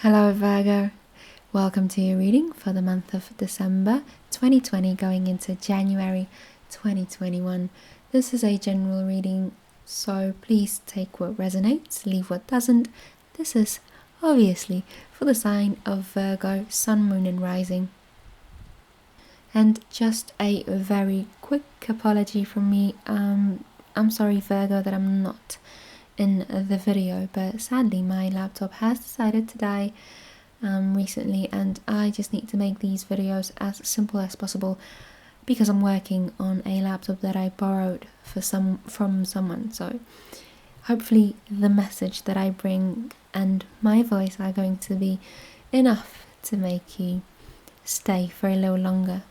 Hello Virgo, welcome to your reading for the month of December 2020 going into January 2021. This is a general reading, so please take what resonates, leave what doesn't. This is obviously for the sign of Virgo, Sun, Moon and Rising. And just a very quick apology from me. I'm sorry Virgo that I'm not in the video, but sadly my laptop has decided to die recently, and I just need to make these videos as simple as possible because I'm working on a laptop that I borrowed from someone. So hopefully the message that I bring and my voice are going to be enough to make you stay for a little longer.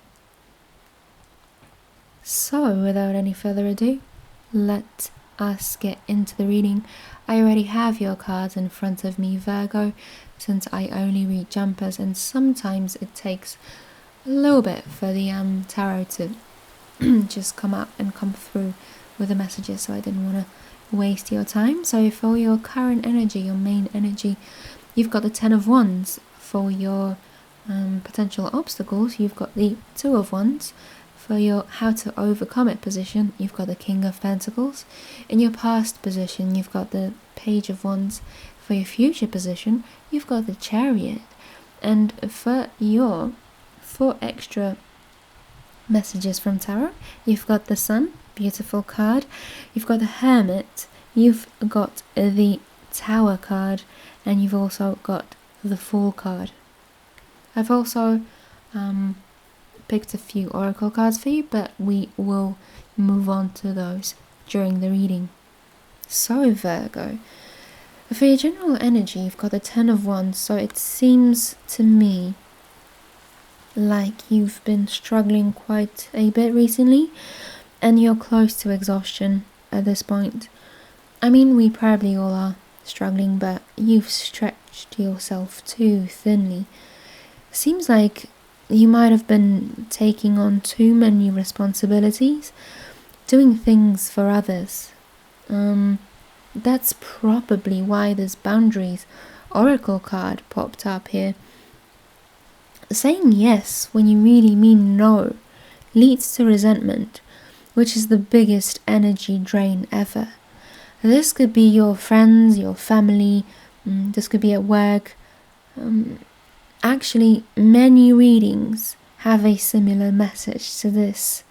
So without any further ado, let us get into the reading. I already have your cards in front of me, Virgo, since I only read jumpers, and sometimes it takes a little bit for the tarot to just come up and come through with the messages, so I didn't want to waste your time. So for your current energy, your main energy, you've got the Ten of Wands. For your potential obstacles, you've got the Two of Wands. For your how to overcome it position, you've got the King of Pentacles. In your past position, you've got the Page of Wands. For your future position, you've got the Chariot. And for your 4 extra messages from Tarot, you've got the Sun, beautiful card. You've got the Hermit. You've got the Tower card. And you've also got the Fool card. I've also picked a few oracle cards for you, but we will move on to those during the reading. So Virgo, for your general energy, you've got the Ten of Wands, so it seems to me like you've been struggling quite a bit recently and you're close to exhaustion at this point. I mean, we probably all are struggling, but you've stretched yourself too thinly. Seems like you might have been taking on too many responsibilities, doing things for others. That's probably why this Boundaries Oracle card popped up here. Saying yes when you really mean no leads to resentment, which is the biggest energy drain ever. This could be your friends, your family, this could be at work. Actually, many readings have a similar message to this,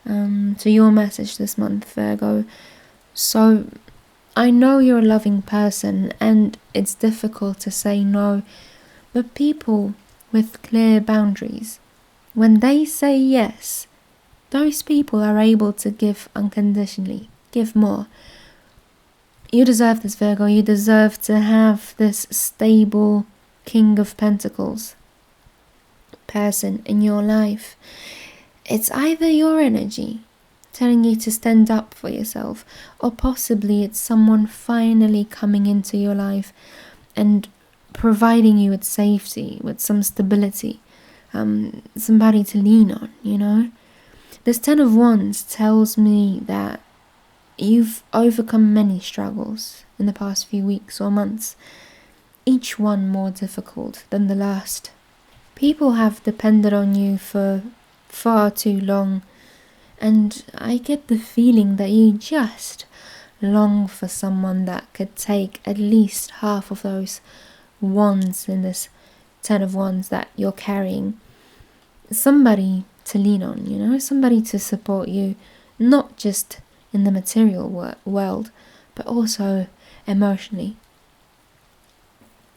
to your message this month, Virgo. So, I know you're a loving person and it's difficult to say no, but people with clear boundaries, when they say yes, those people are able to give unconditionally, give more. You deserve this, Virgo. You deserve to have this stable King of Pentacles person in your life. It's either your energy telling you to stand up for yourself, or possibly it's someone finally coming into your life and providing you with safety, with some stability, somebody to lean on, you know. This Ten of Wands tells me that you've overcome many struggles in the past few weeks or months, each one more difficult than the last. People have depended on you for far too long, and I get the feeling that you just long for someone that could take at least half of those wands in this Ten of Wands that you're carrying. Somebody to lean on, you know, somebody to support you, not just in the material world, but also emotionally.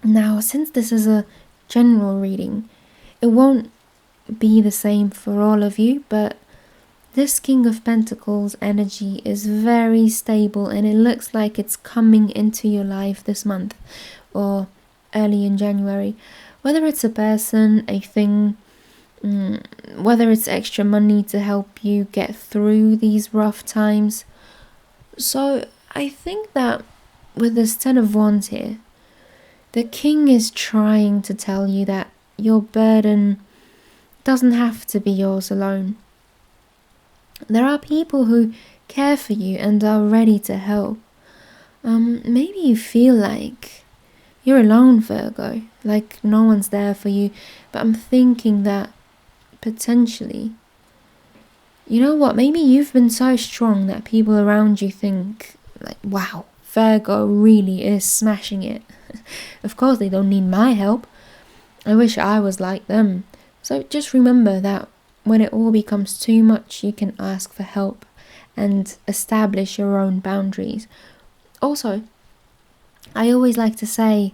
Now, since this is a general reading, it won't be the same for all of you, but this King of Pentacles energy is very stable and it looks like it's coming into your life this month or early in January. Whether it's a person, a thing, whether it's extra money to help you get through these rough times. So I think that with this Ten of Wands here, the King is trying to tell you that your burden doesn't have to be yours alone. There are people who care for you and are ready to help. Maybe you feel like You're alone, Virgo. Like, no one's there for you. But I'm thinking that potentially, you know what, maybe you've been so strong that people around you think, like, wow, Virgo really is smashing it. Of course they don't need my help. I wish I was like them. So just remember that when it all becomes too much, you can ask for help and establish your own boundaries. Also, I always like to say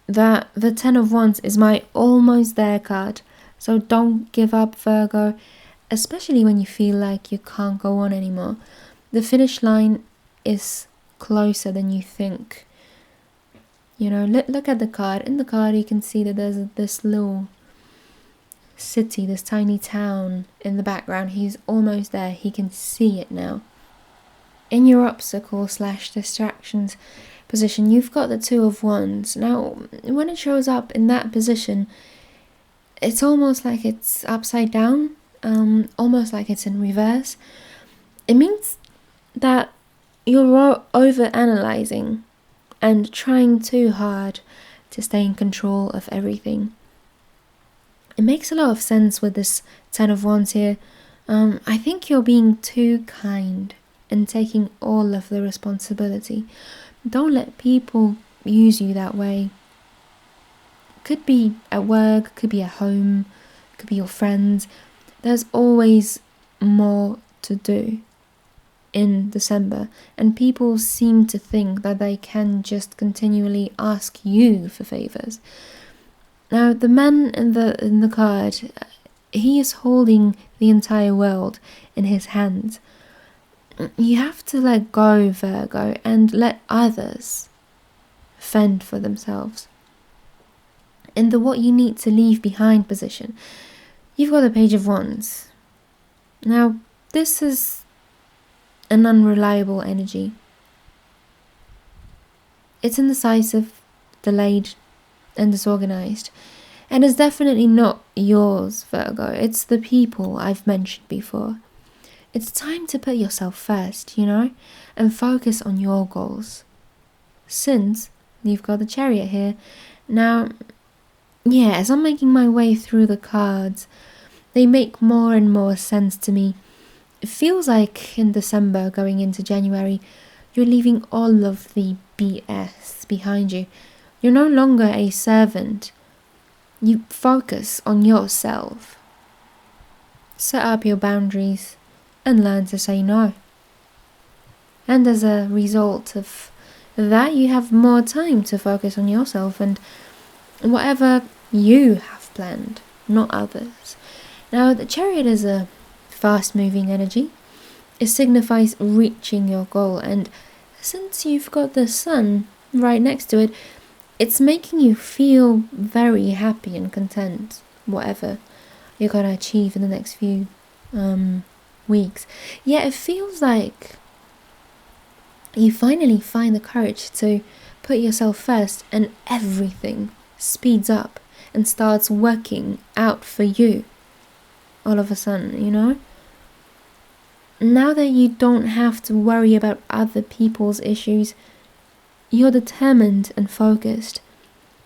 that the Ten of Wands is my almost there card. So don't give up, Virgo, especially when you feel like you can't go on anymore. The finish line is closer than you think. You know, look at the card. In the card, you can see that there's this little city, this tiny town in the background. He's almost there. He can see it now. In your obstacle / distractions position, you've got the Two of Wands. Now, when it shows up in that position, it's almost like it's upside down, almost like it's in reverse. It means that you're over-analyzing and trying too hard to stay in control of everything. It makes a lot of sense with this Ten of Wands here. I think you're being too kind and taking all of the responsibility. Don't let people use you that way. Could be at work, could be at home, could be your friends. There's always more to do in December, and people seem to think that they can just continually ask you for favors. Now, the man in the card, he is holding the entire world in his hands. You have to let go, Virgo, and let others fend for themselves. In the what you need to leave behind position, you've got the Page of Wands. Now, this is an unreliable energy. It's indecisive, delayed, and disorganized. And it's definitely not yours, Virgo. It's the people I've mentioned before. It's time to put yourself first, you know, and focus on your goals. Since you've got the Chariot here. Now, yeah, as I'm making my way through the cards, they make more and more sense to me. It feels like in December, going into January, you're leaving all of the BS behind you. You're no longer a servant. You focus on yourself. Set up your boundaries and learn to say no. And as a result of that, you have more time to focus on yourself and whatever you have planned, not others. Now, the Chariot is a fast-moving energy. It signifies reaching your goal, and since you've got the Sun right next to it, it's making you feel very happy and content, whatever you're going to achieve in the next few weeks. Yeah, it feels like you finally find the courage to put yourself first, and everything speeds up and starts working out for you all of a sudden, you know? Now that you don't have to worry about other people's issues, you're determined and focused.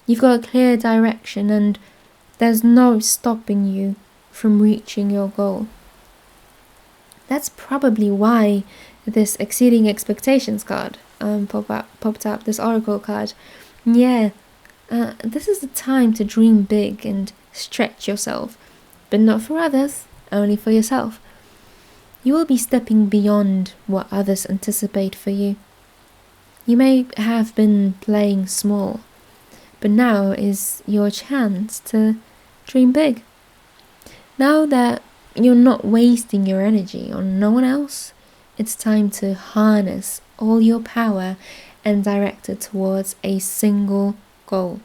You've got a clear direction and there's no stopping you from reaching your goal. That's probably why this Exceeding Expectations card popped up, this Oracle card. Yeah, this is the time to dream big and stretch yourself, but not for others, only for yourself. You will be stepping beyond what others anticipate for you. You may have been playing small, but now is your chance to dream big. Now that you're not wasting your energy on no one else, it's time to harness all your power and direct it towards a single goal.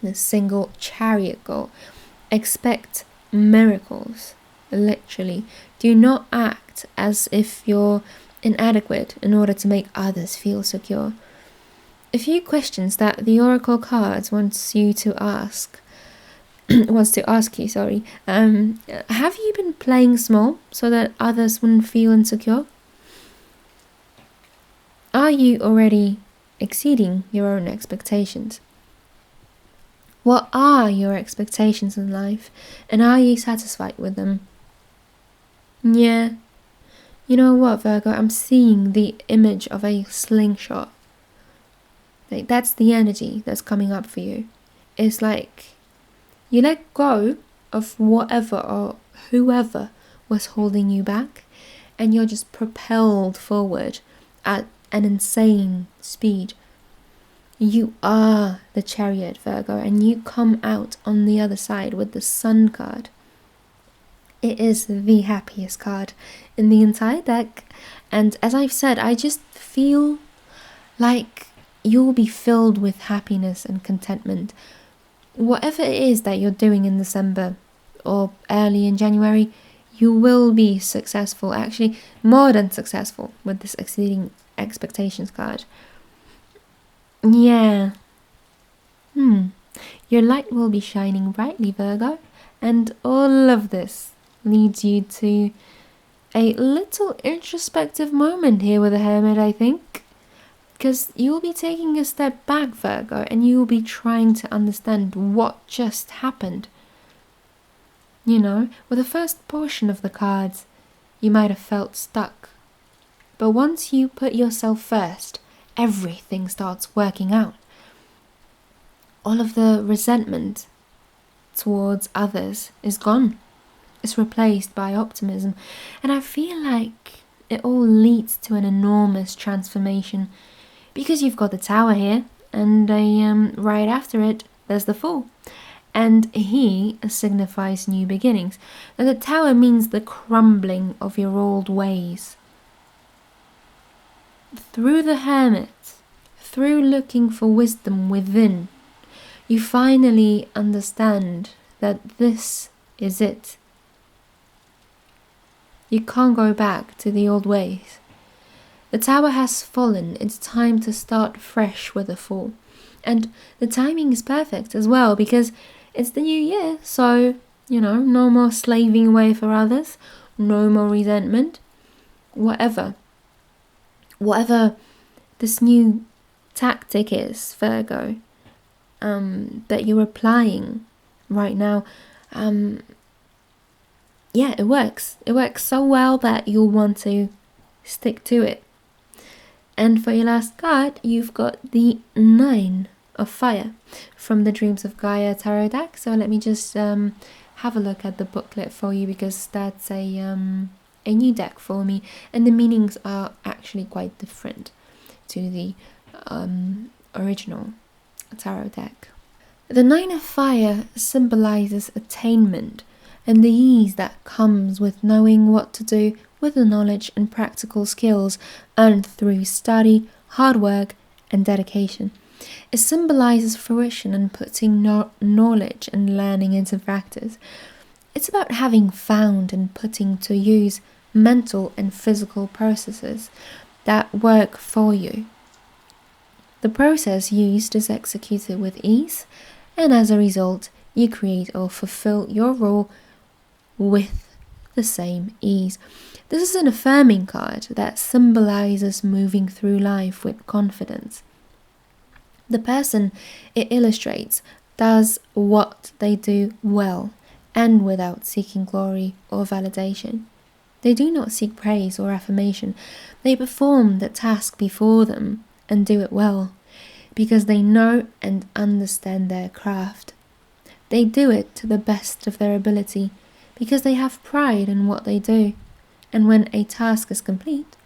A single Chariot goal. Expect miracles, literally. Do not act as if you're inadequate in order to make others feel secure. A few questions that the Oracle cards wants to ask you, have you been playing small so that others wouldn't feel insecure? Are you already exceeding your own expectations? What are your expectations in life, and are you satisfied with them? Yeah. You know what, Virgo? I'm seeing the image of a slingshot. Like, that's the energy that's coming up for you. It's like you let go of whatever or whoever was holding you back, and you're just propelled forward at an insane speed. You are the Chariot, Virgo, and you come out on the other side with the Sun card. It is the happiest card in the entire deck, and as I've said, I just feel like you'll be filled with happiness and contentment. Whatever it is that you're doing in December or early in January, you will be successful, actually more than successful, with this exceeding expectations card. Yeah. Your light will be shining brightly, Virgo, and all of this leads you to a little introspective moment here with the Hermit, I think. Because you'll be taking a step back, Virgo, and you will be trying to understand what just happened. You know, with the first portion of the cards, you might have felt stuck. But once you put yourself first, everything starts working out. All of the resentment towards others is gone. It's replaced by optimism. And I feel like it all leads to an enormous transformation. Because you've got the Tower here, and right after it, there's the Fool. And he signifies new beginnings. Now, the Tower means the crumbling of your old ways. Through the Hermit, through looking for wisdom within, you finally understand that this is it. You can't go back to the old ways. The Tower has fallen. It's time to start fresh with the Fool. And the timing is perfect as well, because it's the new year. So, no more slaving away for others. No more resentment. Whatever this new tactic is, Virgo, that you're applying right now, it works. It works so well that you'll want to stick to it. And for your last card, you've got the 9 of Fire from the Dreams of Gaia tarot deck. So let me just have a look at the booklet for you, because that's a new deck for me, and the meanings are actually quite different to the original tarot deck. The 9 of Fire symbolizes attainment and the ease that comes with knowing what to do with the knowledge and practical skills earned through study, hard work, and dedication. It symbolizes fruition and putting knowledge and learning into practice. It's about having found and putting to use mental and physical processes that work for you. The process used is executed with ease, and as a result, you create or fulfill your role with the same ease. This is an affirming card that symbolizes moving through life with confidence. The person it illustrates does what they do well and without seeking glory or validation. They do not seek praise or affirmation. They perform the task before them and do it well, because they know and understand their craft. They do it to the best of their ability, because they have pride in what they do, and when a task is complete,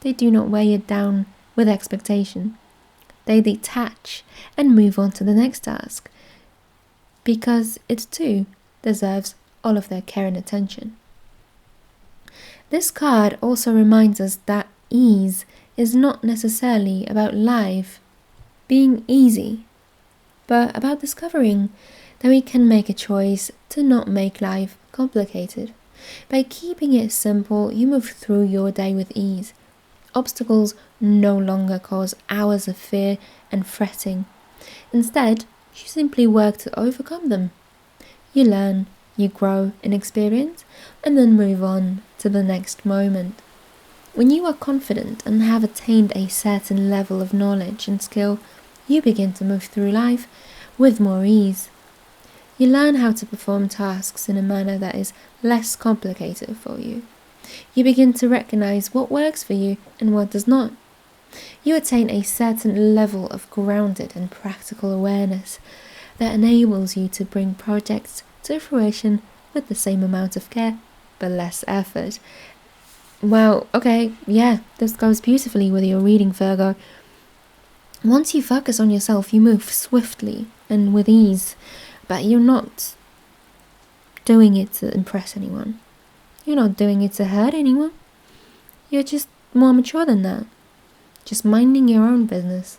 they do not weigh it down with expectation. They detach and move on to the next task, because it too deserves all of their care and attention. This card also reminds us that ease is not necessarily about life being easy, but about discovering that we can make a choice to not make life complicated. By keeping it simple, you move through your day with ease. Obstacles no longer cause hours of fear and fretting. Instead, you simply work to overcome them. You learn, you grow in experience, and then move on to the next moment. When you are confident and have attained a certain level of knowledge and skill, you begin to move through life with more ease. You learn how to perform tasks in a manner that is less complicated for you. You begin to recognize what works for you and what does not. You attain a certain level of grounded and practical awareness that enables you to bring projects to fruition with the same amount of care, but less effort. Well, okay, yeah, this goes beautifully with your reading, Virgo. Once you focus on yourself, you move swiftly and with ease, but you're not doing it to impress anyone. You're not doing it to hurt anyone. You're just more mature than that. Just minding your own business.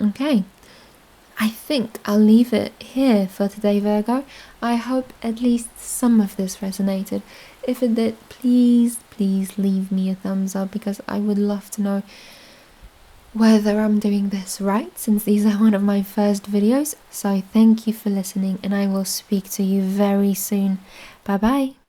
Okay, I think I'll leave it here for today, Virgo. I hope at least some of this resonated. If it did, please leave me a thumbs up, because I would love to know whether I'm doing this right, since these are one of my first videos. So thank you for listening, and I will speak to you very soon. Bye bye.